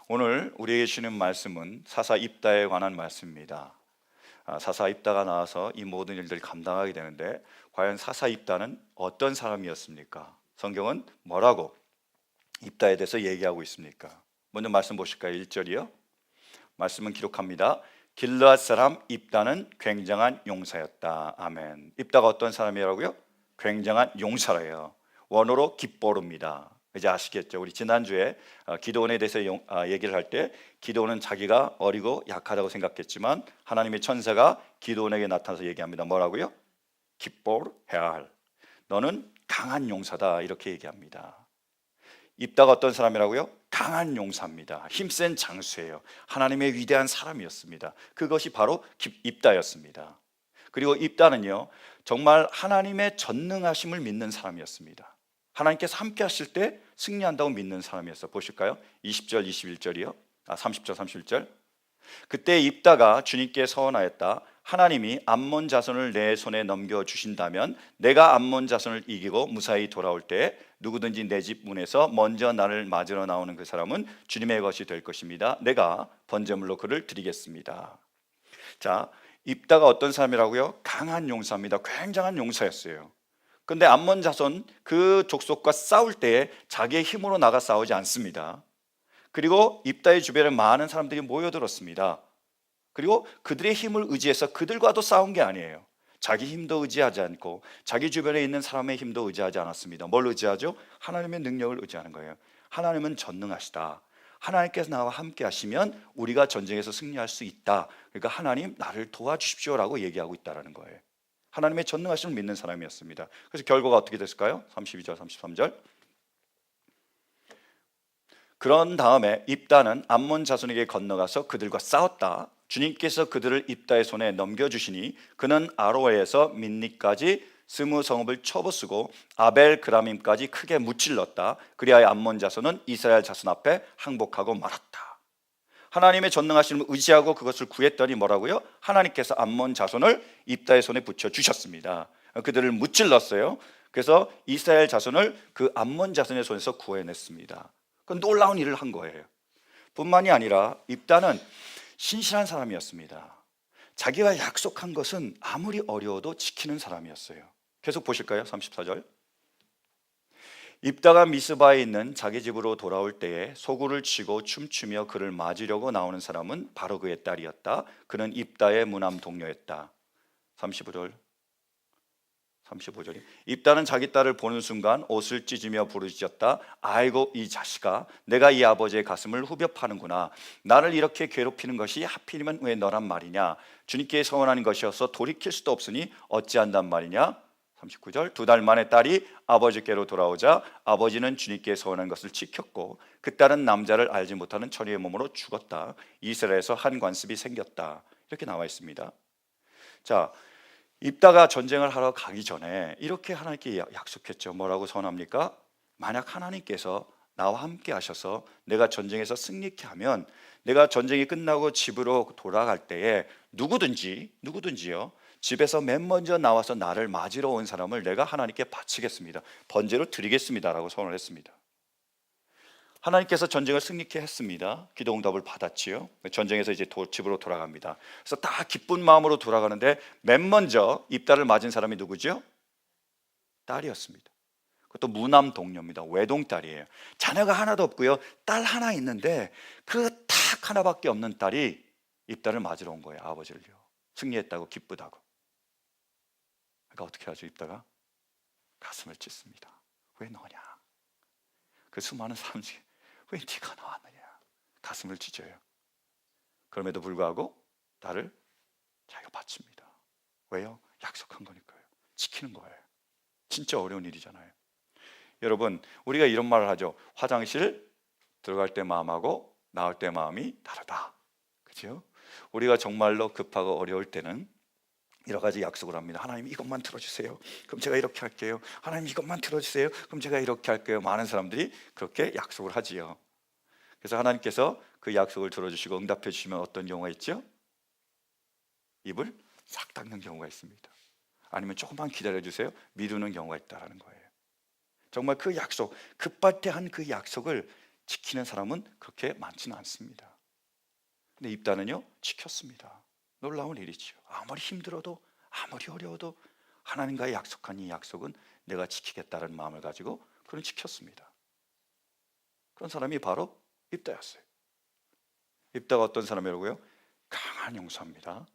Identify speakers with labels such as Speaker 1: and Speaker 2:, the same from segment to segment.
Speaker 1: 오늘 우리에게 주는 말씀은 사사 입다에 관한 말씀입니다. 사사 입다가 나와서 이 모든 일들을 감당하게 되는데 과연 사사 입다는 어떤 사람이었습니까? 성경은 뭐라고 입다에 대해서 얘기하고 있습니까? 먼저 말씀 보실까요? 1절이요. 말씀은 기록합니다. 길르앗 사람 입다는 굉장한 용사였다. 아멘. 입다가 어떤 사람이라고요? 굉장한 용사래요. 원어로 깃보르입니다. 이제 아시겠죠? 우리 지난주에 기드온에 대해서 얘기를 할 때 기드온은 자기가 어리고 약하다고 생각했지만 하나님의 천사가 기드온에게 나타나서 얘기합니다. 뭐라고요? 깃보르 헤알, 너는 강한 용사다, 이렇게 얘기합니다. 입다가 어떤 사람이라고요? 강한 용사입니다. 힘센 장수예요. 하나님의 위대한 사람이었습니다. 그것이 바로 입다였습니다. 그리고 입다는요, 정말 하나님의 전능하심을 믿는 사람이었습니다. 하나님께서 함께 하실 때 승리한다고 믿는 사람이었어. 보실까요? 20절 21절이요. 30절 31절. 그때 입다가 주님께 서원하였다. 하나님이 암몬 자손을 내 손에 넘겨주신다면 내가 암몬 자손을 이기고 무사히 돌아올 때 누구든지 내 집 문에서 먼저 나를 맞으러 나오는 그 사람은 주님의 것이 될 것입니다. 내가 번제물로 그를 드리겠습니다. 자, 입다가 어떤 사람이라고요? 강한 용사입니다. 굉장한 용사였어요. 근데 암몬 자손 그 족속과 싸울 때에 자기의 힘으로 나가 싸우지 않습니다. 그리고 입다의 주변에 많은 사람들이 모여들었습니다. 그리고 그들의 힘을 의지해서 그들과도 싸운 게 아니에요. 자기 힘도 의지하지 않고 자기 주변에 있는 사람의 힘도 의지하지 않았습니다. 뭘 의지하죠? 하나님의 능력을 의지하는 거예요. 하나님은 전능하시다. 하나님께서 나와 함께 하시면 우리가 전쟁에서 승리할 수 있다. 그러니까 하나님 나를 도와주십시오라고 얘기하고 있다는 거예요. 하나님의 전능하심을 믿는 사람이었습니다. 그래서 결과가 어떻게 됐을까요? 32절 33절. 그런 다음에 입다는 암몬 자손에게 건너가서 그들과 싸웠다. 주님께서 그들을 입다의 손에 넘겨주시니 그는 아로에에서 민니까지 20성읍을 쳐부수고 아벨 그라밈까지 크게 무찔렀다. 그리하여 암몬 자손은 이스라엘 자손 앞에 항복하고 말았다. 하나님의 전능하심을 의지하고 그것을 구했더니 뭐라고요? 하나님께서 암몬 자손을 입다의 손에 붙여주셨습니다. 그들을 무찔렀어요. 그래서 이스라엘 자손을 그 암몬 자손의 손에서 구해냈습니다. 그 놀라운 일을 한 거예요. 뿐만이 아니라 입다는 신실한 사람이었습니다. 자기가 약속한 것은 아무리 어려워도 지키는 사람이었어요. 계속 보실까요? 34절. 입다가 미스바에 있는 자기 집으로 돌아올 때에 소구를 치고 춤추며 그를 맞으려고 나오는 사람은 바로 그의 딸이었다. 그는 입다의 무남 동료였다. 35절. 입다는 자기 딸을 보는 순간 옷을 찢으며 부르짖었다. 아이고 이 자식아, 내가 이 아버지의 가슴을 후벼 파는구나. 나를 이렇게 괴롭히는 것이 하필이면 왜 너란 말이냐. 주님께 서원하는 것이어서 돌이킬 수도 없으니 어찌한단 말이냐. 39절. 2달 만에 딸이 아버지께로 돌아오자 아버지는 주님께 서원한 것을 지켰고 그 딸은 남자를 알지 못하는 처녀의 몸으로 죽었다. 이스라엘에서 한 관습이 생겼다. 이렇게 나와 있습니다. 자, 입다가 전쟁을 하러 가기 전에 이렇게 하나님께 약속했죠. 뭐라고 선언합니까? 만약 하나님께서 나와 함께 하셔서 내가 전쟁에서 승리케 하면 내가 전쟁이 끝나고 집으로 돌아갈 때에 누구든지요 집에서 맨 먼저 나와서 나를 맞으러 온 사람을 내가 하나님께 바치겠습니다. 번제로 드리겠습니다 라고 선언을 했습니다. 하나님께서 전쟁을 승리케 했습니다. 기도 응답을 받았지요. 전쟁에서 이제 집으로 돌아갑니다. 그래서 다 기쁜 마음으로 돌아가는데 맨 먼저 입다를 맞은 사람이 누구죠? 딸이었습니다. 그것도 무남 동료입니다. 외동딸이에요. 자녀가 하나도 없고요. 딸 하나 있는데 그 딱 하나밖에 없는 딸이 입다를 맞으러 온 거예요. 아버지를요. 승리했다고 기쁘다고. 그러니까 어떻게 하죠? 입다가 가슴을 찢습니다. 왜 너냐? 그 수많은 사람 중에 왜 네가 나왔느냐? 가슴을 찢어요. 그럼에도 불구하고 딸을 자기가 바칩니다. 왜요? 약속한 거니까요. 지키는 거예요. 진짜 어려운 일이잖아요. 여러분, 우리가 이런 말을 하죠. 화장실 들어갈 때 마음하고 나올 때 마음이 다르다. 그렇죠? 우리가 정말로 급하고 어려울 때는 여러 가지 약속을 합니다. 하나님 이것만 들어주세요. 그럼 제가 이렇게 할게요. 하나님 이것만 들어주세요. 그럼 제가 이렇게 할게요. 많은 사람들이 그렇게 약속을 하지요. 그래서 하나님께서 그 약속을 들어주시고 응답해 주시면 어떤 경우가 있죠? 입을 싹 닫는 경우가 있습니다. 아니면 조금만 기다려주세요. 미루는 경우가 있다는 거예요. 정말 그 약속, 급할 때 한 그 약속을 지키는 사람은 그렇게 많지는 않습니다. 근데 입다는요 지켰습니다. 놀라운 일이죠. 아무리 힘들어도 아무리 어려워도 하나님과의 약속한 이 약속은 내가 지키겠다는 마음을 가지고 그는 지켰습니다. 그런 사람이 바로 입다였어요. 입다가 어떤 사람이라고요? 강한 용사입니다.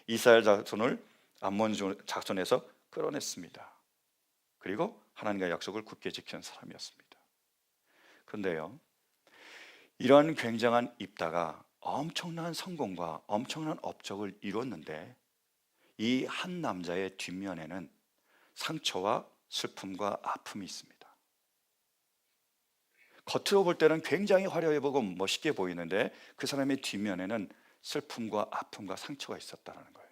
Speaker 1: 이스라엘 자손을 암몬 자손에서 끌어냈습니다. 그리고 하나님과의 약속을 굳게 지키는 사람이었습니다. 그런데요, 이런 굉장한 입다가 엄청난 성공과 엄청난 업적을 이뤘는데 이 한 남자의 뒷면에는 상처와 슬픔과 아픔이 있습니다. 겉으로 볼 때는 굉장히 화려해 보고 멋있게 보이는데 그 사람의 뒷면에는 슬픔과 아픔과 상처가 있었다는 거예요.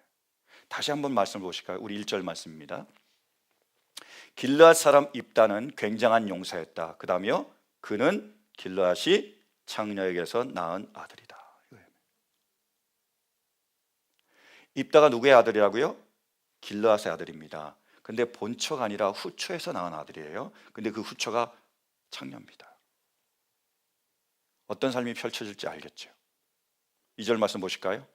Speaker 1: 다시 한번 말씀을 보실까요? 우리 1절 말씀입니다. 길르앗 사람 입다는 굉장한 용사였다. 그 다음에요, 그는 길르앗이 창녀에게서 낳은 아들이다. 입다가 누구의 아들이라고요? 길르앗의 아들입니다. 근데 본처가 아니라 후처에서 낳은 아들이에요. 근데 그 후처가 창녀입니다. 어떤 삶이 펼쳐질지 알겠죠? 2절 말씀 보실까요?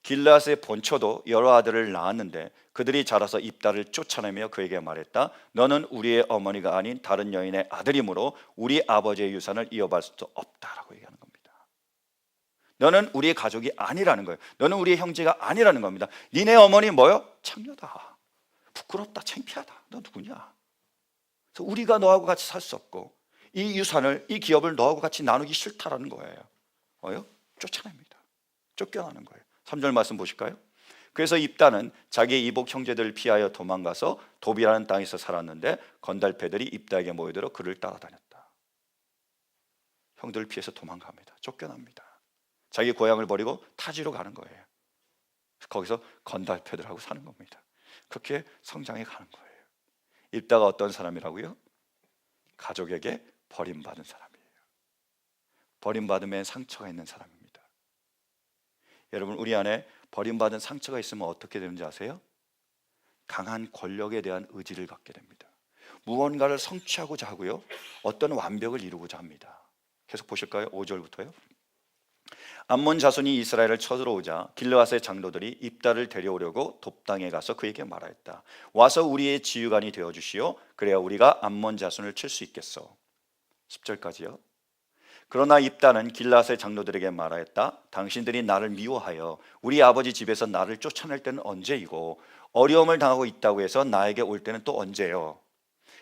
Speaker 1: 길르앗의 본처도 여러 아들을 낳았는데 그들이 자라서 입다를 쫓아내며 그에게 말했다. 너는 우리의 어머니가 아닌 다른 여인의 아들이므로 우리 아버지의 유산을 이어받을 수 없다라고 얘기하는 겁니다. 너는 우리의 가족이 아니라는 거예요. 너는 우리의 형제가 아니라는 겁니다. 니네 어머니 뭐요? 창녀다. 부끄럽다. 창피하다. 너 누구냐? 그래서 우리가 너하고 같이 살 수 없고 이 유산을, 이 기업을 너하고 같이 나누기 싫다라는 거예요. 쫓아냅니다. 쫓겨나는 거예요. 3절 말씀 보실까요? 그래서 입다는 자기의 이복 형제들을 피하여 도망가서 도비라는 땅에서 살았는데 건달패들이 입다에게 모여들어 그를 따라다녔다. 형들을 피해서 도망갑니다. 쫓겨납니다. 자기 고향을 버리고 타지로 가는 거예요. 거기서 건달패들하고 사는 겁니다. 그렇게 성장해 가는 거예요. 입다가 어떤 사람이라고요? 가족에게 버림받은 사람이에요. 버림받음에 상처가 있는 사람입니다. 여러분, 우리 안에 버림받은 상처가 있으면 어떻게 되는지 아세요? 강한 권력에 대한 의지를 갖게 됩니다. 무언가를 성취하고자 하고요, 어떤 완벽을 이루고자 합니다. 계속 보실까요? 5절부터요. 암몬 자손이 이스라엘을 쳐들어오자 길르앗의 장로들이 입다를 데려오려고 돕당에 가서 그에게 말하였다. 와서 우리의 지휘관이 되어주시오. 그래야 우리가 암몬 자손을 칠 수 있겠소. 10절까지요. 그러나 입다는 길르앗의 장로들에게 말하였다. 당신들이 나를 미워하여 우리 아버지 집에서 나를 쫓아낼 때는 언제이고 어려움을 당하고 있다고 해서 나에게 올 때는 또 언제요?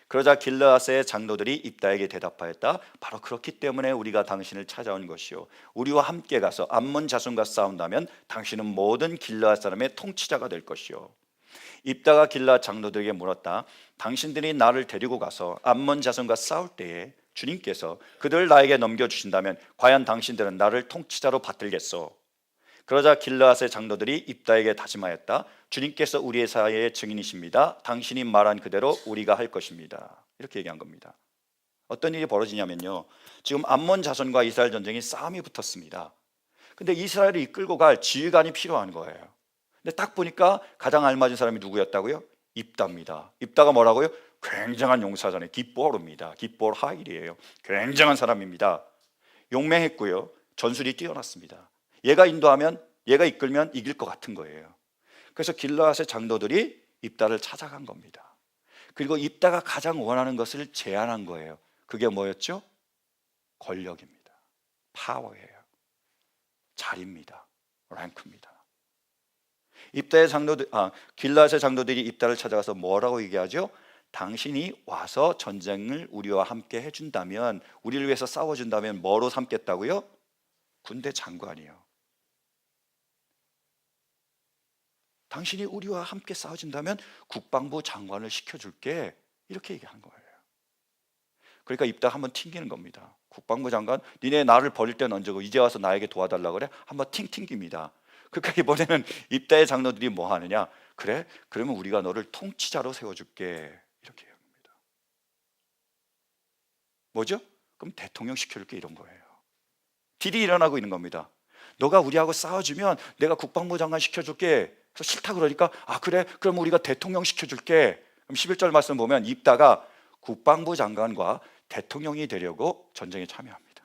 Speaker 1: 그러자 길르앗의 장로들이 입다에게 대답하였다. 바로 그렇기 때문에 우리가 당신을 찾아온 것이요, 우리와 함께 가서 암몬 자손과 싸운다면 당신은 모든 길르앗 사람의 통치자가 될 것이요. 입다가 길르앗 장로들에게 물었다. 당신들이 나를 데리고 가서 암몬 자손과 싸울 때에 주님께서 그들을 나에게 넘겨주신다면 과연 당신들은 나를 통치자로 받들겠소? 그러자 길르앗의 장로들이 입다에게 다짐하였다. 주님께서 우리의 사이의 증인이십니다. 당신이 말한 그대로 우리가 할 것입니다. 이렇게 얘기한 겁니다. 어떤 일이 벌어지냐면요, 지금 암몬 자손과 이스라엘 전쟁이 싸움이 붙었습니다. 근데 이스라엘을 이끌고 갈 지휘관이 필요한 거예요. 근데 딱 보니까 가장 알맞은 사람이 누구였다고요? 입다입니다. 입다가 뭐라고요? 굉장한 용사잖아요. 깃보르입니다. 깃보르 하일이에요. 굉장한 사람입니다. 용맹했고요, 전술이 뛰어났습니다. 얘가 인도하면, 얘가 이끌면 이길 것 같은 거예요. 그래서 길르앗의 장로들이 입다를 찾아간 겁니다. 그리고 입다가 가장 원하는 것을 제안한 거예요. 그게 뭐였죠? 권력입니다. 파워예요. 자리입니다. 랭크입니다. 길르앗의 장로들이 입다를 찾아가서 뭐라고 얘기하죠? 당신이 와서 전쟁을 우리와 함께 해준다면, 우리를 위해서 싸워준다면 뭐로 삼겠다고요? 군대 장관이요. 당신이 우리와 함께 싸워준다면 국방부 장관을 시켜줄게. 이렇게 얘기한 거예요. 그러니까 입다 한번 튕기는 겁니다. 국방부 장관, 니네 나를 버릴 때는 언제고 이제 와서 나에게 도와달라고 그래? 한번 튕깁니다. 그러니까 이번에는 입다의 장로들이 뭐 하느냐? 그래? 그러면 우리가 너를 통치자로 세워줄게. 이렇게 합니다. 뭐죠? 그럼 대통령 시켜줄게, 이런 거예요. 딜이 일어나고 있는 겁니다. 너가 우리하고 싸워주면 내가 국방부 장관 시켜줄게. 그래서 싫다 그러니까, 그래? 그럼 우리가 대통령 시켜줄게. 그럼 11절 말씀 보면 입다가 국방부 장관과 대통령이 되려고 전쟁에 참여합니다.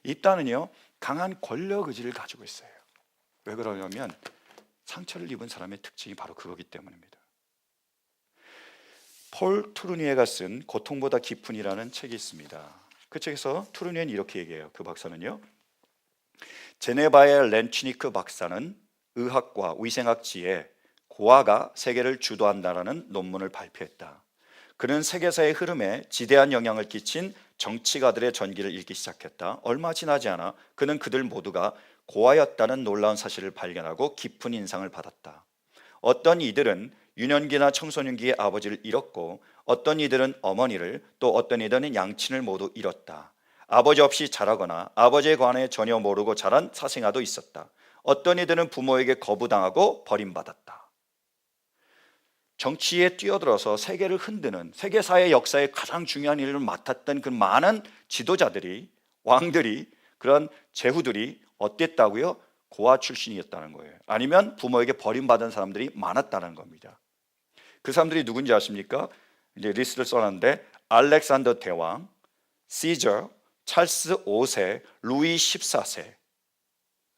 Speaker 1: 입다는요 강한 권력 의지를 가지고 있어요. 왜 그러냐면 상처를 입은 사람의 특징이 바로 그거기 때문입니다. 폴 투르니에가 쓴 고통보다 깊은이라는 책이 있습니다. 그 책에서 투르니에는 이렇게 얘기해요. 그 박사는요, 제네바의 렌치니크 박사는 의학과 위생학지에 고아가 세계를 주도한다라는 논문을 발표했다. 그는 세계사의 흐름에 지대한 영향을 끼친 정치가들의 전기를 읽기 시작했다. 얼마 지나지 않아 그는 그들 모두가 고아였다는 놀라운 사실을 발견하고 깊은 인상을 받았다. 어떤 이들은 유년기나 청소년기의 아버지를 잃었고, 어떤 이들은 어머니를, 또 어떤 이들은 양친을 모두 잃었다. 아버지 없이 자라거나 아버지에 관해 전혀 모르고 자란 사생아도 있었다. 어떤 이들은 부모에게 거부당하고 버림받았다. 정치에 뛰어들어서 세계를 흔드는, 세계사의 역사에 가장 중요한 일을 맡았던 그 많은 지도자들이, 왕들이, 그런 제후들이 어땠다고요? 고아 출신이었다는 거예요. 아니면 부모에게 버림받은 사람들이 많았다는 겁니다. 그 사람들이 누군지 아십니까? 이제 리스트를 써놨는데, 알렉산더 대왕, 시저, 찰스 5세, 루이 14세,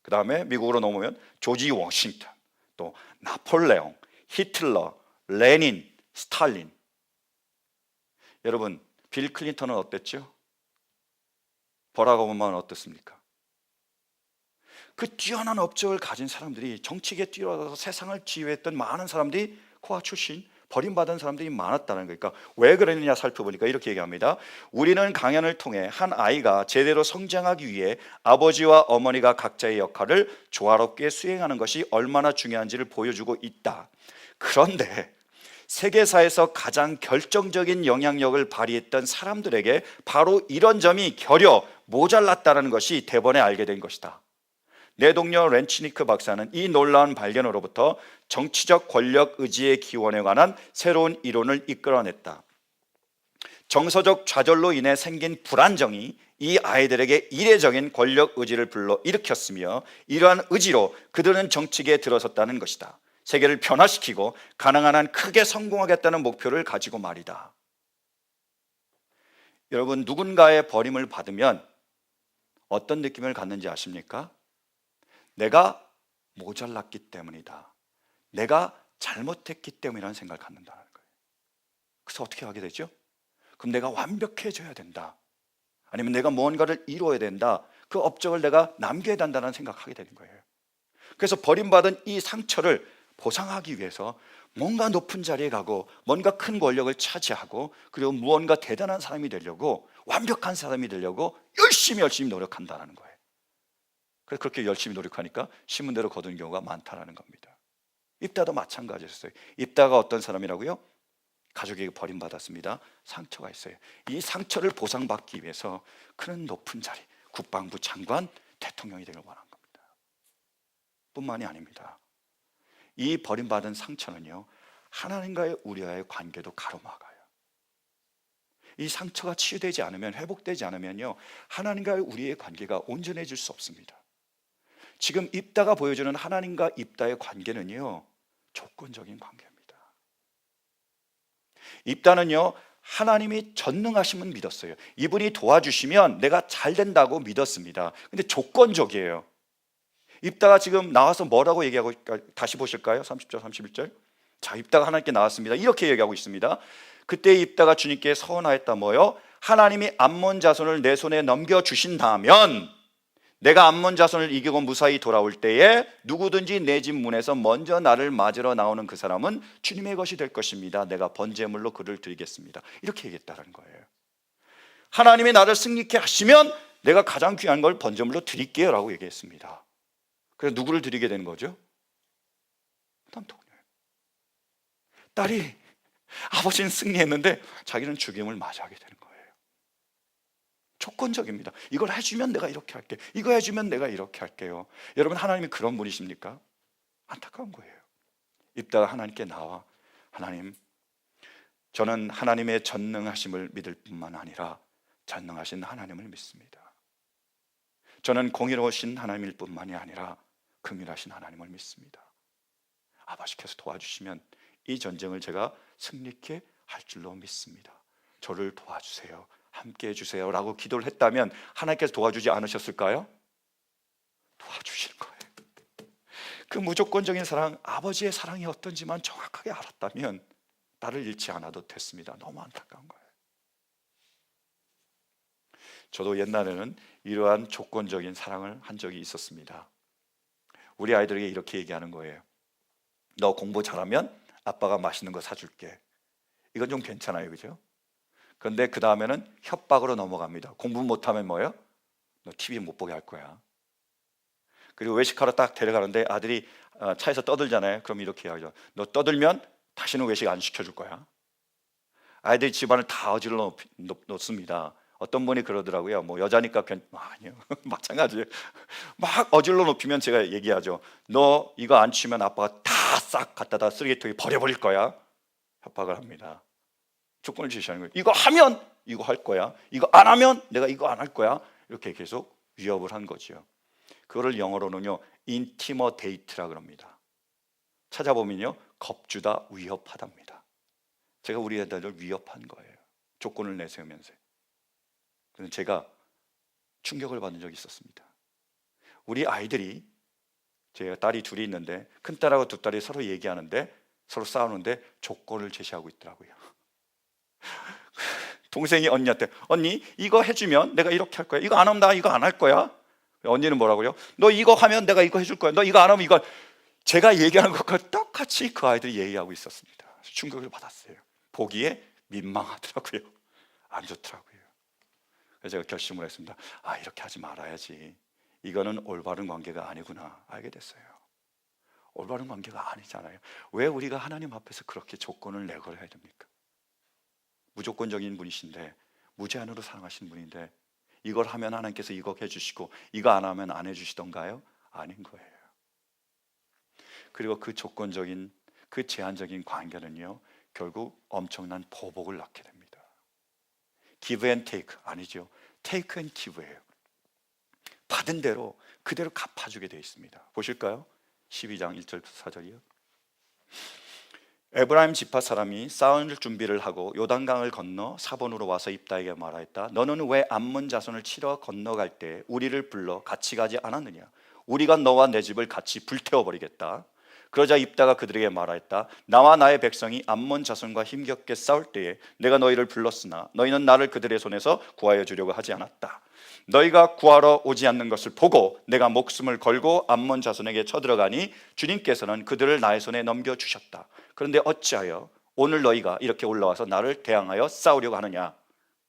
Speaker 1: 그 다음에 미국으로 넘어오면 조지 워싱턴, 또 나폴레옹, 히틀러, 레닌, 스탈린. 여러분, 빌 클린턴은 어땠죠? 버락 오바마는 어떻습니까? 그 뛰어난 업적을 가진 사람들이, 정치계에 뛰어들어서 세상을 지휘했던 많은 사람들이 고아 출신, 버림받은 사람들이 많았다는 거니까 왜 그러느냐 살펴보니까 이렇게 얘기합니다. 우리는 강연을 통해 한 아이가 제대로 성장하기 위해 아버지와 어머니가 각자의 역할을 조화롭게 수행하는 것이 얼마나 중요한지를 보여주고 있다. 그런데 세계사에서 가장 결정적인 영향력을 발휘했던 사람들에게 바로 이런 점이 결여 모자랐다는 것이 대번에 알게 된 것이다. 내 동료 렌치니크 박사는 이 놀라운 발견으로부터 정치적 권력 의지의 기원에 관한 새로운 이론을 이끌어냈다. 정서적 좌절로 인해 생긴 불안정이 이 아이들에게 이례적인 권력 의지를 불러일으켰으며, 이러한 의지로 그들은 정치계에 들어섰다는 것이다. 세계를 변화시키고 가능한 한 크게 성공하겠다는 목표를 가지고 말이다. 여러분, 누군가의 버림을 받으면 어떤 느낌을 갖는지 아십니까? 내가 모자랐기 때문이다. 내가 잘못했기 때문이라는 생각을 갖는다는 거예요. 그래서 어떻게 하게 되죠? 그럼 내가 완벽해져야 된다. 아니면 내가 무언가를 이루어야 된다. 그 업적을 내가 남겨야 된다는 생각을 하게 되는 거예요. 그래서 버림받은 이 상처를 보상하기 위해서 뭔가 높은 자리에 가고 뭔가 큰 권력을 차지하고, 그리고 무언가 대단한 사람이 되려고, 완벽한 사람이 되려고 열심히 노력한다는 거예요. 그래서 그렇게 열심히 노력하니까 신문대로 거둔 경우가 많다는 겁니다. 입다도 마찬가지였어요. 입다가 어떤 사람이라고요? 가족에게 버림받았습니다. 상처가 있어요. 이 상처를 보상받기 위해서 그는 높은 자리, 국방부 장관, 대통령이 되길 원한 겁니다. 뿐만이 아닙니다. 이 버림받은 상처는요, 하나님과의 우리와의 관계도 가로막아요. 이 상처가 치유되지 않으면, 회복되지 않으면요, 하나님과의 우리의 관계가 온전해질 수 없습니다. 지금 입다가 보여주는 하나님과 입다의 관계는요, 조건적인 관계입니다. 입다는요, 하나님이 전능하심은 믿었어요. 이분이 도와주시면 내가 잘 된다고 믿었습니다. 근데 조건적이에요. 입다가 지금 나와서 뭐라고 얘기하고, 다시 보실까요? 30절 31절. 자, 입다가 하나님께 나왔습니다. 이렇게 얘기하고 있습니다. 그때 입다가 주님께 서원하였다. 뭐요? 하나님이 암몬 자손을 내 손에 넘겨주신다면 내가 암몬 자손을 이기고 무사히 돌아올 때에 누구든지 내 집 문에서 먼저 나를 맞으러 나오는 그 사람은 주님의 것이 될 것입니다. 내가 번제물로 그를 드리겠습니다. 이렇게 얘기했다는 거예요. 하나님이 나를 승리케 하시면 내가 가장 귀한 걸 번제물로 드릴게요 라고 얘기했습니다. 그래서 누구를 드리게 되는 거죠? 단통녀. 딸이, 아버지는 승리했는데 자기는 죽임을 맞이하게 되는 거예요. 조건적입니다. 이걸 해주면 내가 이렇게 할게, 이거 해주면 내가 이렇게 할게요. 여러분, 하나님이 그런 분이십니까? 안타까운 거예요. 입다가 하나님께 나와, 하나님, 저는 하나님의 전능하심을 믿을 뿐만 아니라 전능하신 하나님을 믿습니다. 저는 공의로우신 하나님일 뿐만이 아니라 긍휼하신 하나님을 믿습니다. 아버지께서 도와주시면 이 전쟁을 제가 승리케 할 줄로 믿습니다. 저를 도와주세요 함께 해주세요 라고 기도를 했다면 하나님께서 도와주지 않으셨을까요? 도와주시는 거예요. 그 무조건적인 사랑, 아버지의 사랑이 어떤지만 정확하게 알았다면 나를 잃지 않아도 됐습니다. 너무 안타까운 거예요. 저도 옛날에는 이러한 조건적인 사랑을 한 적이 있었습니다. 우리 아이들에게 이렇게 얘기하는 거예요. 너 공부 잘하면 아빠가 맛있는 거 사줄게. 이건 좀 괜찮아요, 그죠? 그런데 그 다음에는 협박으로 넘어갑니다. 공부 못하면 뭐예요? 너 TV 못 보게 할 거야. 그리고 외식하러 딱 데려가는데 아들이 차에서 떠들잖아요. 그럼 이렇게 이야기하죠. 너 떠들면 다시는 외식 안 시켜줄 거야. 아이들이 집안을 다 어질러 놓습니다. 어떤 분이 그러더라고요. 뭐 여자니까 아니요. 마찬가지예요. 막 어질러 놓히면 제가 얘기하죠. 너 이거 안 치면 아빠가 다 싹 갖다다 쓰레기통에 버려버릴 거야. 협박을 합니다. 조건을 제시하는 거예요. 이거 하면 이거 할 거야. 이거 안 하면 내가 이거 안 할 거야. 이렇게 계속 위협을 한 거죠. 그거를 영어로는요 인티머데이트라 그럽니다. 찾아보면요 겁주다, 위협하답니다. 제가 우리 애들을 위협한 거예요. 조건을 내세우면서. 그래서 제가 충격을 받은 적이 있었습니다. 우리 아이들이, 제가 딸이 둘이 있는데 큰 딸하고 두 딸이 서로 얘기하는데 서로 싸우는데 조건을 제시하고 있더라고요. 동생이 언니한테 언니 이거 해주면 내가 이렇게 할 거야. 이거 안 하면 나 이거 안 할 거야. 언니는 뭐라고요? 너 이거 하면 내가 이거 해줄 거야. 너 이거 안 하면 이거. 제가 얘기하는 것과 똑같이 그 아이들이 얘기하고 있었습니다. 충격을 받았어요. 보기에 민망하더라고요. 안 좋더라고요. 그래서 제가 결심을 했습니다. 아, 이렇게 하지 말아야지. 이거는 올바른 관계가 아니구나 알게 됐어요. 올바른 관계가 아니잖아요. 왜 우리가 하나님 앞에서 그렇게 조건을 내걸어야 됩니까? 무조건적인 분이신데, 무제한으로 사랑하시는 분인데 이걸 하면 하나님께서 이거 해주시고 이거 안 하면 안 해주시던가요? 아닌 거예요. 그리고 그 조건적인, 그 제한적인 관계는요 결국 엄청난 보복을 낳게 됩니다. give and take 아니죠. take and give예요. 받은 대로 그대로 갚아주게 되어 있습니다. 보실까요? 12장 1절부터 4절이요. 에브라임 지파 사람이 싸울 준비를 하고 요단강을 건너 사본으로 와서 입다에게 말하였다. 너는 왜 암몬 자손을 치러 건너갈 때 우리를 불러 같이 가지 않았느냐? 우리가 너와 내 집을 같이 불태워버리겠다. 그러자 입다가 그들에게 말하였다. 나와 나의 백성이 암몬 자손과 힘겹게 싸울 때에 내가 너희를 불렀으나 너희는 나를 그들의 손에서 구하여 주려고 하지 않았다. 너희가 구하러 오지 않는 것을 보고 내가 목숨을 걸고 암몬 자손에게 쳐들어가니 주님께서는 그들을 나의 손에 넘겨주셨다. 그런데 어찌하여 오늘 너희가 이렇게 올라와서 나를 대항하여 싸우려고 하느냐?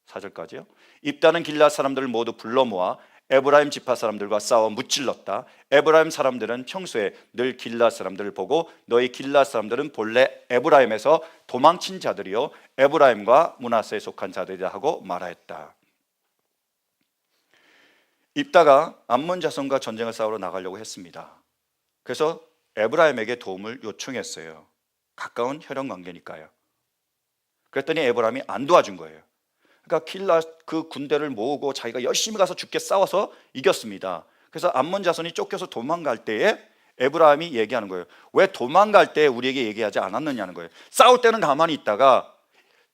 Speaker 1: 4절까지요. 입다는 길앗 사람들을 모두 불러 모아 에브라임 지파 사람들과 싸워 무찔렀다. 에브라임 사람들은 평소에 늘 길앗 사람들을 보고 너희 길앗 사람들은 본래 에브라임에서 도망친 자들이요 에브라임과 므낫세에 속한 자들이라 하고 말하였다. 입다가 암몬 자손과 전쟁을 싸우러 나가려고 했습니다. 그래서 에브라임에게 도움을 요청했어요. 가까운 혈연 관계니까요. 그랬더니 에브라임이 안 도와준 거예요. 그러니까 길앗 그 군대를 모으고 자기가 열심히 가서 죽게 싸워서 이겼습니다. 그래서 암몬 자손이 쫓겨서 도망갈 때에 에브라임이 얘기하는 거예요. 왜 도망갈 때 우리에게 얘기하지 않았느냐는 거예요. 싸울 때는 가만히 있다가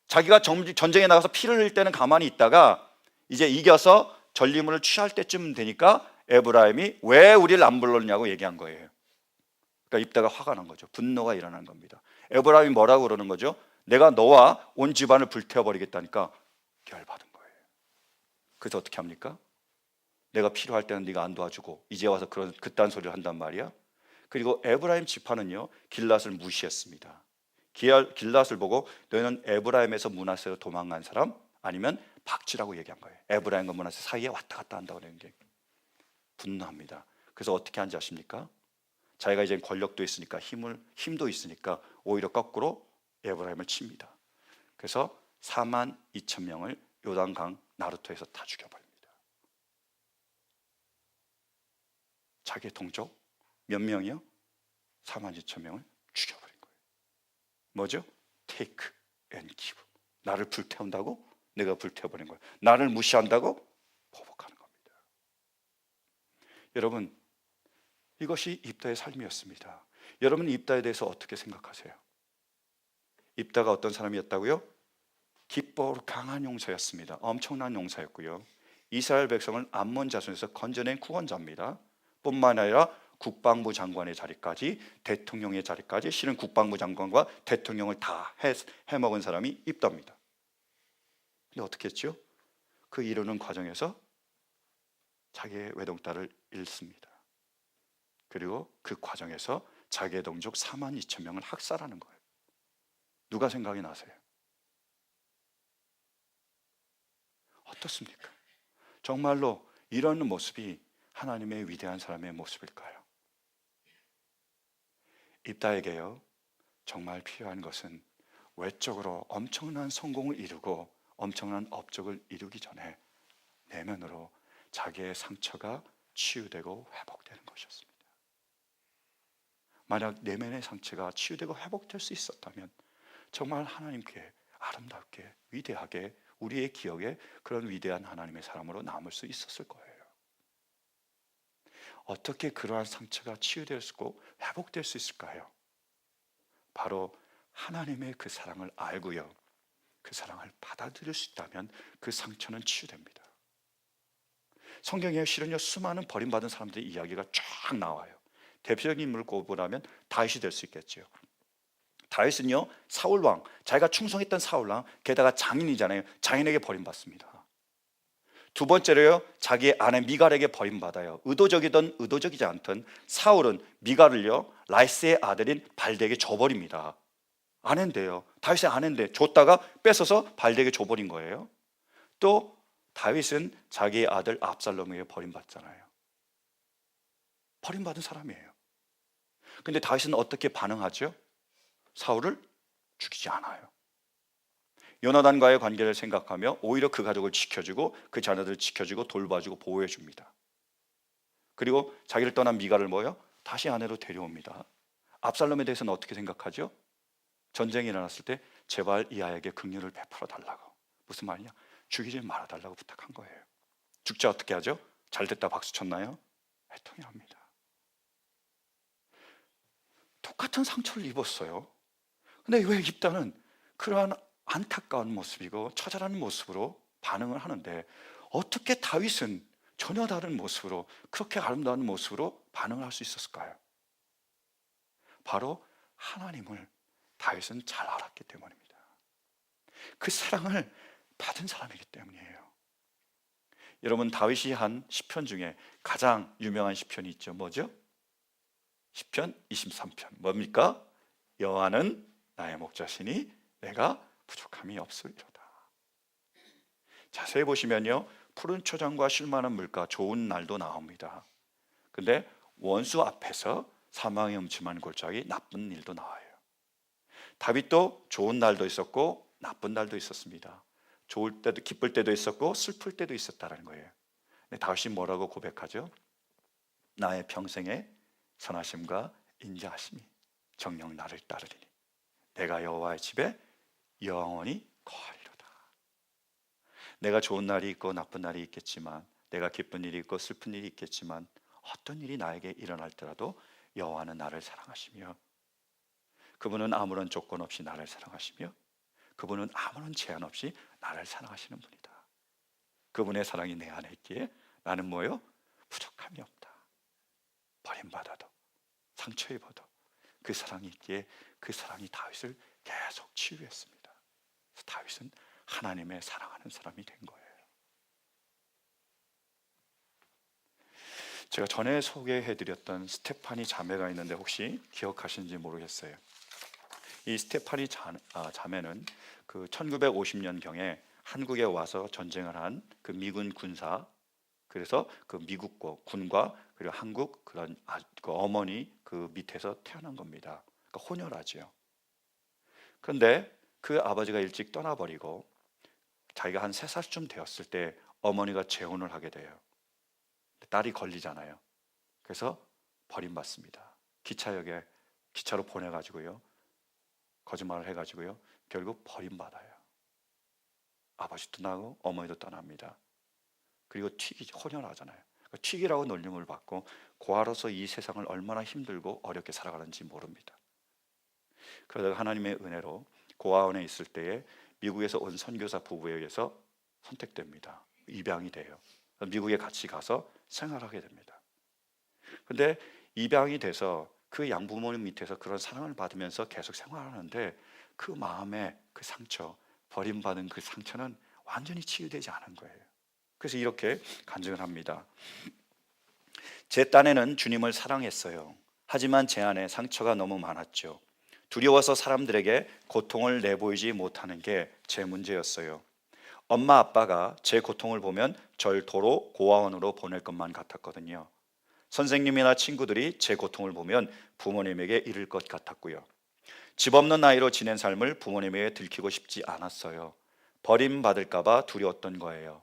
Speaker 1: 자기가 전쟁에 나가서 피를 흘릴 때는 가만히 있다가 이제 이겨서 전리물을 취할 때쯤 되니까 에브라임이 왜 우리를 안 불렀냐고 얘기한 거예요. 그러니까 입다가 화가 난 거죠. 분노가 일어난 겁니다. 에브라임이 뭐라고 그러는 거죠? 내가 너와 온 집안을 불태워버리겠다니까 열받은 거예요. 그래서 어떻게 합니까? 내가 필요할 때는 네가 안 도와주고 이제 와서 그딴 소리를 한단 말이야. 그리고 에브라임 지파는요 길앗을 무시했습니다. 길앗을 보고 너희는 에브라임에서 므낫세로 도망간 사람 아니면 박쥐라고 얘기한 거예요. 에브라임과 므낫세 사이에 왔다 갔다 한다고 하는 게 분노합니다. 그래서 어떻게 한지 아십니까? 자기가 이제 권력도 있으니까 힘도 있으니까 오히려 거꾸로 에브라임을 칩니다. 그래서 42,000명을 요단강 나루토에서 다 죽여버립니다. 자기의 동족 몇 명이요? 42,000명을 죽여버린 거예요. 뭐죠? take and give. 나를 불태운다고? 내가 불태워버린 거예요. 나를 무시한다고? 보복하는 겁니다. 여러분, 이것이 입다의 삶이었습니다. 여러분 입다에 대해서 어떻게 생각하세요? 입다가 어떤 사람이었다고요? 기뻐하고 강한 용사였습니다. 엄청난 용사였고요. 이스라엘 백성을 암몬 자손에서 건져낸 구원자입니다. 뿐만 아니라 국방부 장관의 자리까지, 대통령의 자리까지, 실은 국방부 장관과 대통령을 다 해먹은 사람이 입다입니다. 근데 어떻게 했죠? 그 이루는 과정에서 자기의 외동딸을 잃습니다. 그리고 그 과정에서 자기의 동족 4만 2천 명을 학살하는 거예요. 누가 생각이 나세요? 어떻습니까? 정말로 이런 모습이 하나님의 위대한 사람의 모습일까요? 입다에게요, 정말 필요한 것은 외적으로 엄청난 성공을 이루고 엄청난 업적을 이루기 전에 내면으로 자기의 상처가 치유되고 회복되는 것이었습니다. 만약 내면의 상처가 치유되고 회복될 수 있었다면 정말 하나님께 아름답게 위대하게 우리의 기억에 그런 위대한 하나님의 사람으로 남을 수 있었을 거예요. 어떻게 그러한 상처가 치유되었고 회복될 수 있을까요? 바로 하나님의 그 사랑을 알고요, 그 사랑을 받아들일 수 있다면 그 상처는 치유됩니다. 성경에 실은요, 수많은 버림받은 사람들의 이야기가 쫙 나와요. 대표적인 인물을 꼽으라면 다윗이 될 수 있겠죠. 다윗은요, 사울왕, 자기가 충성했던 사울왕, 게다가 장인이잖아요. 장인에게 버림받습니다. 두 번째로요, 자기의 아내 미갈에게 버림받아요. 의도적이든 의도적이지 않든 사울은 미갈을요, 라이스의 아들인 발덱에게 줘버립니다. 아내인데요, 다윗의 아내인데 줬다가 뺏어서 발덱에게 줘버린 거예요. 또 다윗은 자기의 아들 압살롬에게 버림받잖아요. 버림받은 사람이에요. 근데 다윗은 어떻게 반응하죠? 사울을 죽이지 않아요. 요나단과의 관계를 생각하며 오히려 그 가족을 지켜주고 그 자녀들을 지켜주고 돌봐주고 보호해 줍니다. 그리고 자기를 떠난 미갈을 뭐요? 다시 아내로 데려옵니다. 압살롬에 대해서는 어떻게 생각하죠? 전쟁이 일어났을 때 제발 이 아이에게 긍휼을 베풀어 달라고. 무슨 말이냐? 죽이지 말아 달라고 부탁한 거예요. 죽자 어떻게 하죠? 잘 됐다 박수 쳤나요? 애통이 합니다. 똑같은 상처를 입었어요. 근데 왜 입다는 그러한 안타까운 모습이고 처절한 모습으로 반응을 하는데 어떻게 다윗은 전혀 다른 모습으로, 그렇게 아름다운 모습으로 반응을 할 수 있었을까요? 바로 하나님을 다윗은 잘 알았기 때문입니다. 그 사랑을 받은 사람이기 때문이에요. 여러분, 다윗이 한 시편 중에 가장 유명한 시편이 있죠. 뭐죠? 시편 23편. 뭡니까? 여호와는 나의 목자시니 내가 부족함이 없으리로다. 자세히 보시면요, 푸른 초장과 쉴만한 물가, 좋은 날도 나옵니다. 근데 원수 앞에서 사망의 음침한 골짜기, 나쁜 일도 나와요. 다윗도 좋은 날도 있었고 나쁜 날도 있었습니다. 좋을 때도, 기쁠 때도 있었고 슬플 때도 있었다는 거예요. 근데 다윗이 뭐라고 고백하죠? 나의 평생에 선하심과 인자하심이 정녕 나를 따르리니 내가 여호와의 집에 영원히 거하리로다. 내가 좋은 날이 있고 나쁜 날이 있겠지만, 내가 기쁜 일이 있고 슬픈 일이 있겠지만, 어떤 일이 나에게 일어날 때라도 여호와는 나를 사랑하시며, 그분은 아무런 조건 없이 나를 사랑하시며, 그분은 아무런 제한 없이 나를 사랑하시는 분이다. 그분의 사랑이 내 안에 있기에 나는 뭐요? 부족함이 없다. 버림받아도 상처 입어도 그 사랑이 있기에 그 사랑이 다윗을 계속 치유했습니다. 그래서 다윗은 하나님의 사랑하는 사람이 된 거예요. 제가 전에 소개해드렸던 스테파니 자매가 있는데 혹시 기억하시는지 모르겠어요. 이 스테파니 자매는 그 1950년경에 한국에 와서 전쟁을 한 그 미군 군사, 그래서 그 미국과 군과 그리고 한국 그런 그 어머니 그 밑에서 태어난 겁니다. 그러니까 혼혈하죠. 그런데 그 아버지가 일찍 떠나버리고 자기가 한 3살쯤 되었을 때 어머니가 재혼을 하게 돼요. 딸이 걸리잖아요. 그래서 버림받습니다. 기차로 보내가지고요, 거짓말을 해가지고요, 결국 버림받아요. 아버지도 나고 어머니도 떠납니다. 그리고 혼혈하잖아요. 튀기라고 놀림을 받고 고아로서 이 세상을 얼마나 힘들고 어렵게 살아가는지 모릅니다. 그러다가 하나님의 은혜로 고아원에 있을 때에 미국에서 온 선교사 부부에 의해서 선택됩니다. 입양이 돼요. 미국에 같이 가서 생활하게 됩니다. 근데 입양이 돼서 그 양부모님 밑에서 그런 사랑을 받으면서 계속 생활하는데 그 마음의 그 상처, 버림받은 그 상처는 완전히 치유되지 않은 거예요. 그래서 이렇게 간증을 합니다. 제 딴에는 주님을 사랑했어요. 하지만 제 안에 상처가 너무 많았죠. 두려워서 사람들에게 고통을 내보이지 못하는 게 제 문제였어요. 엄마 아빠가 제 고통을 보면 절 도로 고아원으로 보낼 것만 같았거든요. 선생님이나 친구들이 제 고통을 보면 부모님에게 이를 것 같았고요. 집 없는 아이로 지낸 삶을 부모님에게 들키고 싶지 않았어요. 버림받을까봐 두려웠던 거예요.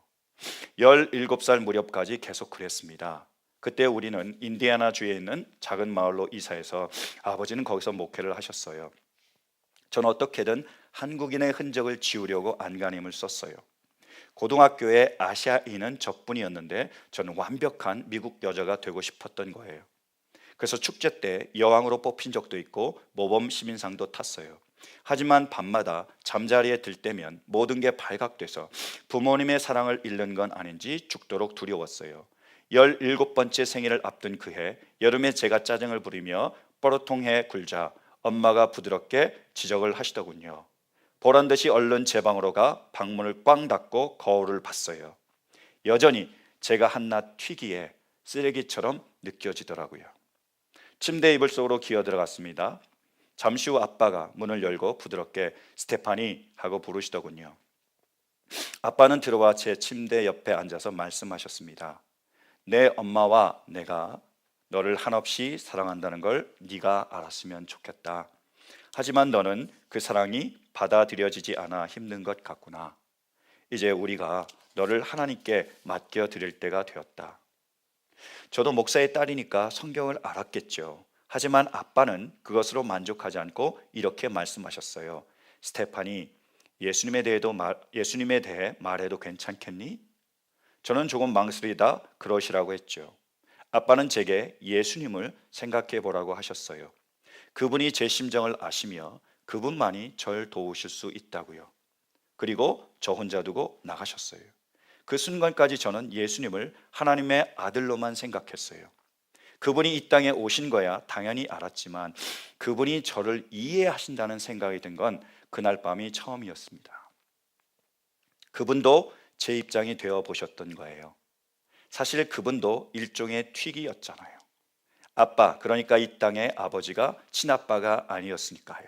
Speaker 1: 17살 무렵까지 계속 그랬습니다. 그때 우리는 인디애나주에 있는 작은 마을로 이사해서 아버지는 거기서 목회를 하셨어요. 저는 어떻게든 한국인의 흔적을 지우려고 안간힘을 썼어요. 고등학교에 아시아인은 저뿐이었는데 저는 완벽한 미국 여자가 되고 싶었던 거예요. 그래서 축제 때 여왕으로 뽑힌 적도 있고 모범 시민상도 탔어요. 하지만 밤마다 잠자리에 들 때면 모든 게 발각돼서 부모님의 사랑을 잃는 건 아닌지 죽도록 두려웠어요. 17번째 생일을 앞둔 그해 여름에 제가 짜증을 부리며 뻐러통해 굴자 엄마가 부드럽게 지적을 하시더군요. 보란듯이 얼른 제 방으로 가 방문을 꽝 닫고 거울을 봤어요. 여전히 제가 한낱 튀기에 쓰레기처럼 느껴지더라고요. 침대 이불 속으로 기어 들어갔습니다. 잠시 후 아빠가 문을 열고 부드럽게 스테파니 하고 부르시더군요. 아빠는 들어와 제 침대 옆에 앉아서 말씀하셨습니다. 내 엄마와 내가 너를 한없이 사랑한다는 걸 네가 알았으면 좋겠다. 하지만 너는 그 사랑이 받아들여지지 않아 힘든 것 같구나. 이제 우리가 너를 하나님께 맡겨드릴 때가 되었다. 저도 목사의 딸이니까 성경을 알았겠죠. 하지만 아빠는 그것으로 만족하지 않고 이렇게 말씀하셨어요. 스테파니, 예수님에 대해 말해도 괜찮겠니? 저는 조금 망설이다 그러시라고 했죠. 아빠는 제게 예수님을 생각해 보라고 하셨어요. 그분이 제 심정을 아시며 그분만이 절 도우실 수 있다고요. 그리고 저 혼자 두고 나가셨어요. 그 순간까지 저는 예수님을 하나님의 아들로만 생각했어요. 그분이 이 땅에 오신 거야 당연히 알았지만 그분이 저를 이해하신다는 생각이 든 건 그날 밤이 처음이었습니다. 그분도 제 입장이 되어 보셨던 거예요. 사실 그분도 일종의 튀기였잖아요. 아빠, 그러니까 이 땅의 아버지가 친아빠가 아니었으니까요.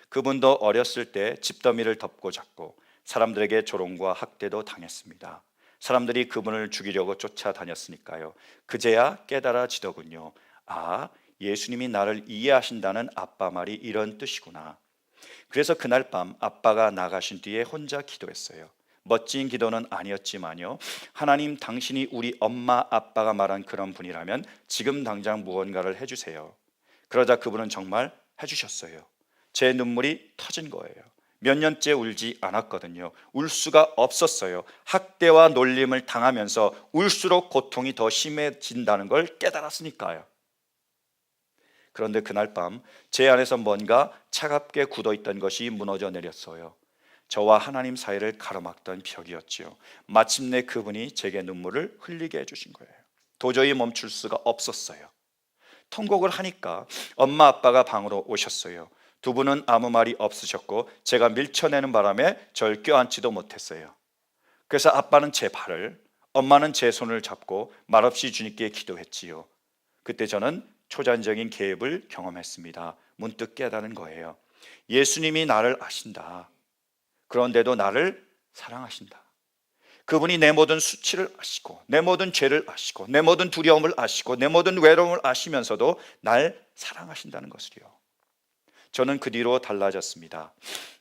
Speaker 1: 그분도 어렸을 때 집더미를 덮고 잡고 사람들에게 조롱과 학대도 당했습니다. 사람들이 그분을 죽이려고 쫓아다녔으니까요. 그제야 깨달아지더군요. 아, 예수님이 나를 이해하신다는 아빠 말이 이런 뜻이구나. 그래서 그날 밤 아빠가 나가신 뒤에 혼자 기도했어요. 멋진 기도는 아니었지만요. 하나님, 당신이 우리 엄마 아빠가 말한 그런 분이라면 지금 당장 무언가를 해주세요. 그러자 그분은 정말 해주셨어요. 제 눈물이 터진 거예요. 몇 년째 울지 않았거든요. 울 수가 없었어요. 학대와 놀림을 당하면서 울수록 고통이 더 심해진다는 걸 깨달았으니까요. 그런데 그날 밤 제 안에서 뭔가 차갑게 굳어있던 것이 무너져 내렸어요. 저와 하나님 사이를 가로막던 벽이었지요. 마침내 그분이 제게 눈물을 흘리게 해주신 거예요. 도저히 멈출 수가 없었어요. 통곡을 하니까 엄마 아빠가 방으로 오셨어요. 두 분은 아무 말이 없으셨고 제가 밀쳐내는 바람에 절 껴안지도 못했어요. 그래서 아빠는 제 발을, 엄마는 제 손을 잡고 말없이 주님께 기도했지요. 그때 저는 초자연적인 개입을 경험했습니다. 문득 깨달은 거예요. 예수님이 나를 아신다. 그런데도 나를 사랑하신다. 그분이 내 모든 수치를 아시고 내 모든 죄를 아시고 내 모든 두려움을 아시고 내 모든 외로움을 아시면서도 날 사랑하신다는 것을요. 저는 그 뒤로 달라졌습니다.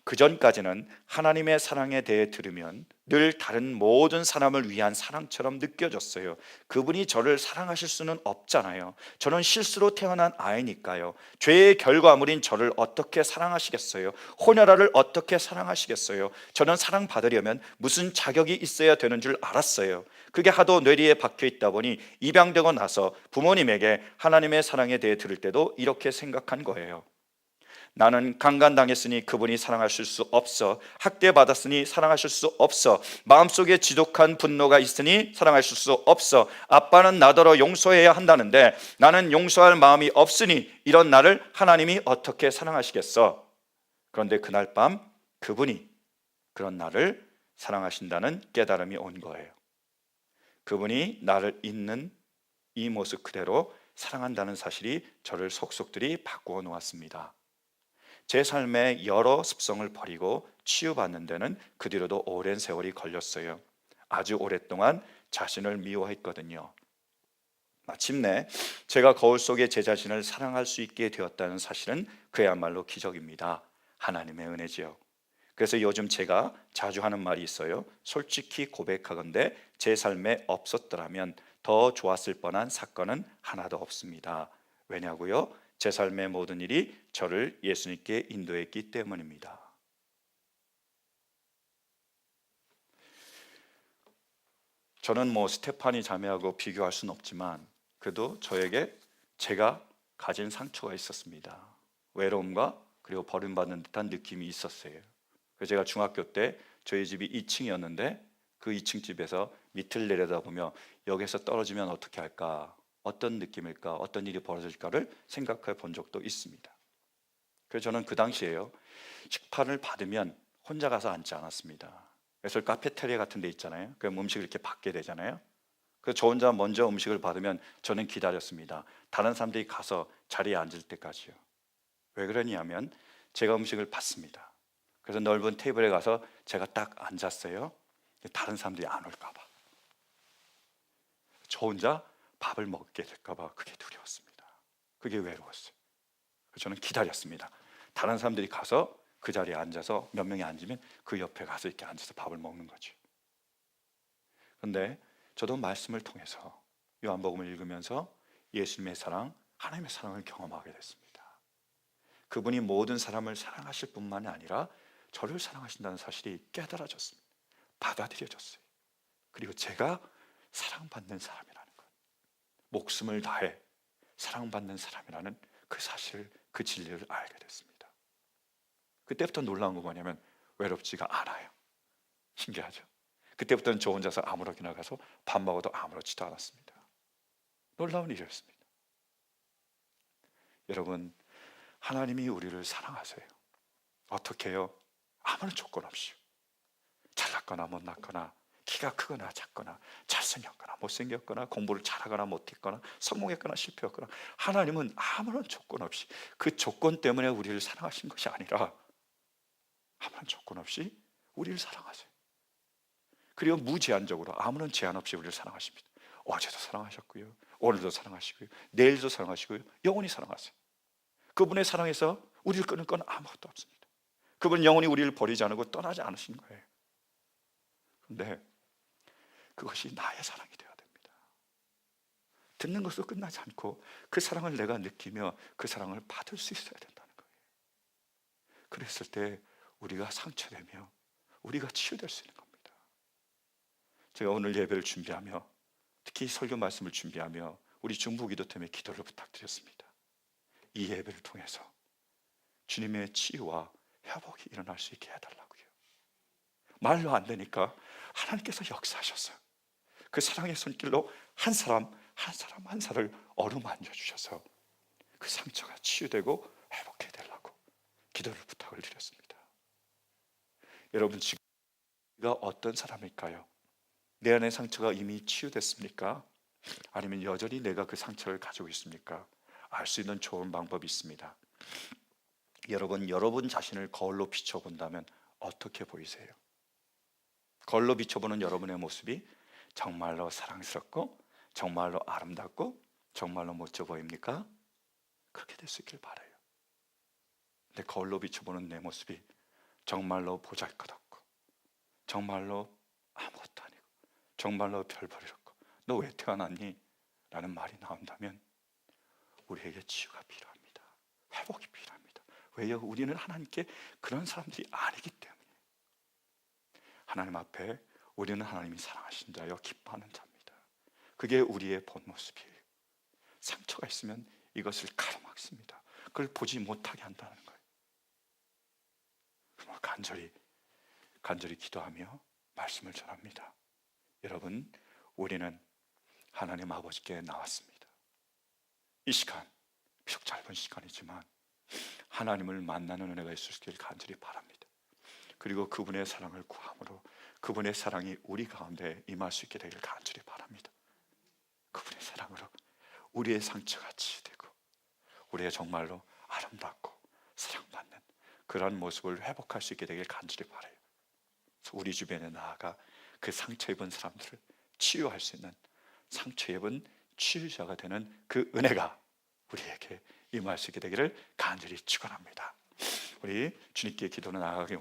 Speaker 1: 그 전까지는 하나님의 사랑에 대해 들으면 늘 다른 모든 사람을 위한 사랑처럼 느껴졌어요. 그분이 저를 사랑하실 수는 없잖아요. 저는 실수로 태어난 아이니까요. 죄의 결과물인 저를 어떻게 사랑하시겠어요? 혼혈아를 어떻게 사랑하시겠어요? 저는 사랑받으려면 무슨 자격이 있어야 되는 줄 알았어요. 그게 하도 뇌리에 박혀 있다 보니 입양되고 나서 부모님에게 하나님의 사랑에 대해 들을 때도 이렇게 생각한 거예요. 나는 강간당했으니 그분이 사랑하실 수 없어. 학대받았으니 사랑하실 수 없어. 마음속에 지독한 분노가 있으니 사랑하실 수 없어. 아빠는 나더러 용서해야 한다는데 나는 용서할 마음이 없으니 이런 나를 하나님이 어떻게 사랑하시겠어? 그런데 그날 밤 그분이 그런 나를 사랑하신다는 깨달음이 온 거예요. 그분이 나를 있는 이 모습 그대로 사랑한다는 사실이 저를 속속들이 바꾸어 놓았습니다. 제 삶의 여러 습성을 버리고 치유받는 데는 그 뒤로도 오랜 세월이 걸렸어요. 아주 오랫동안 자신을 미워했거든요. 마침내 제가 거울 속에 제 자신을 사랑할 수 있게 되었다는 사실은 그야말로 기적입니다. 하나님의 은혜지요. 그래서 요즘 제가 자주 하는 말이 있어요. 솔직히 고백하건대 제 삶에 없었더라면 더 좋았을 뻔한 사건은 하나도 없습니다. 왜냐고요? 제 삶의 모든 일이 저를 예수님께 인도했기 때문입니다. 저는 스테파니 자매하고 비교할 수는 없지만 그래도 저에게 제가 가진 상처가 있었습니다. 외로움과 그리고 버림받는 듯한 느낌이 있었어요. 그래서 제가 중학교 때 저희 집이 2층이었는데 그 2층 집에서 밑을 내려다보며 여기서 떨어지면 어떻게 할까? 어떤 느낌일까? 어떤 일이 벌어질까를 생각해 본 적도 있습니다. 그래서 저는 그 당시에요. 식판을 받으면 혼자 가서 앉지 않았습니다. 그래서 카페테리아 같은 데 있잖아요. 그럼 음식을 이렇게 받게 되잖아요. 그래서 저 혼자 먼저 음식을 받으면 저는 기다렸습니다. 다른 사람들이 가서 자리에 앉을 때까지요. 왜 그러냐면 제가 음식을 받습니다. 그래서 넓은 테이블에 가서 제가 딱 앉았어요. 다른 사람들이 안 올까 봐. 저 혼자 밥을 먹게 될까 봐 그게 두려웠습니다. 그게 외로웠어요. 그래서 저는 기다렸습니다. 다른 사람들이 가서 그 자리에 앉아서 몇 명이 앉으면 그 옆에 가서 이렇게 앉아서 밥을 먹는 거죠. 그런데 저도 말씀을 통해서 요한복음을 읽으면서 예수님의 사랑, 하나님의 사랑을 경험하게 됐습니다. 그분이 모든 사람을 사랑하실 뿐만 아니라 저를 사랑하신다는 사실이 깨달아졌습니다. 받아들여졌어요. 그리고 제가 사랑받는 사람이라는 것, 목숨을 다해 사랑받는 사람이라는 그 사실, 그 진리를 알게 됐습니다. 그때부터 놀라운 거 뭐냐면 외롭지가 않아요. 신기하죠? 그때부터는 저 혼자서 아무렇게나 가서 밥 먹어도 아무렇지도 않았습니다. 놀라운 일이었습니다. 여러분, 하나님이 우리를 사랑하세요. 어떻게 해요? 아무런 조건 없이. 잘났거나 못났거나 키가 크거나 작거나 잘생겼거나 못생겼거나 공부를 잘하거나 못했거나 성공했거나 실패했거나 하나님은 아무런 조건 없이 그 조건 때문에 우리를 사랑하신 것이 아니라 아무런 조건 없이 우리를 사랑하세요. 그리고 무제한적으로 아무런 제한 없이 우리를 사랑하십니다. 어제도 사랑하셨고요, 오늘도 사랑하시고요, 내일도 사랑하시고요, 영원히 사랑하세요. 그분의 사랑에서 우리를 끄는 건 아무것도 없습니다. 그분은 영원히 우리를 버리지 않고 떠나지 않으신 거예요. 그런데 그것이 나의 사랑이 되어야 됩니다. 듣는 것으로 끝나지 않고 그 사랑을 내가 느끼며 그 사랑을 받을 수 있어야 된다는 거예요. 그랬을 때 우리가 상처되며 우리가 치유될 수 있는 겁니다. 제가 오늘 예배를 준비하며 특히 설교 말씀을 준비하며 우리 중부기도팀에 기도를 부탁드렸습니다. 이 예배를 통해서 주님의 치유와 회복이 일어날 수 있게 해달라고요. 말로 안 되니까 하나님께서 역사하셨어요. 그 사랑의 손길로 한 사람 한 사람을 어루만져 주셔서 그 상처가 치유되고 회복해 달라고 기도를 부탁을 드렸습니다. 여러분, 지금 우리가 어떤 사람일까요? 내 안의 상처가 이미 치유됐습니까? 아니면 여전히 내가 그 상처를 가지고 있습니까? 알 수 있는 좋은 방법이 있습니다. 여러분 자신을 거울로 비춰본다면 어떻게 보이세요? 거울로 비춰보는 여러분의 모습이 정말로 사랑스럽고 정말로 아름답고 정말로 멋져 보입니까? 그렇게 될 수 있길 바라요. 근데 거울로 비춰보는 내 모습이 정말로 보잘것없고 정말로 아무것도 아니고 정말로 별 볼일 없고 너 왜 태어났니? 라는 말이 나온다면 우리에게 치유가 필요합니다. 회복이 필요합니다. 왜요? 우리는 하나님께 그런 사람들이 아니기 때문에. 하나님 앞에 우리는 하나님이 사랑하신 자여 기뻐하는 자입니다. 그게 우리의 본 모습이에요. 상처가 있으면 이것을 가로막습니다. 그걸 보지 못하게 한다는 거예요. 간절히 기도하며 말씀을 전합니다. 여러분, 우리는 하나님 아버지께 나왔습니다. 이 시간, 비록 짧은 시간이지만 하나님을 만나는 은혜가 있을 수 있기를 간절히 바랍니다. 그리고 그분의 사랑을 구함으로 그분의 사랑이 우리 가운데 임할 수 있게 되기를 간절히 바랍니다. 그분의 사랑으로 우리의 상처가 치유되고 우리의 정말로 아름답고 사랑받는 그러한 모습을 회복할 수 있게 되기를 간절히 바라요. 우리 주변에 나아가 그 상처 입은 사람들을 치유할 수 있는 상처 입은 치유자가 되는 그 은혜가 우리에게 임할 수 있게 되기를 간절히 축원합니다. 우리 주님께 기도는 나아가기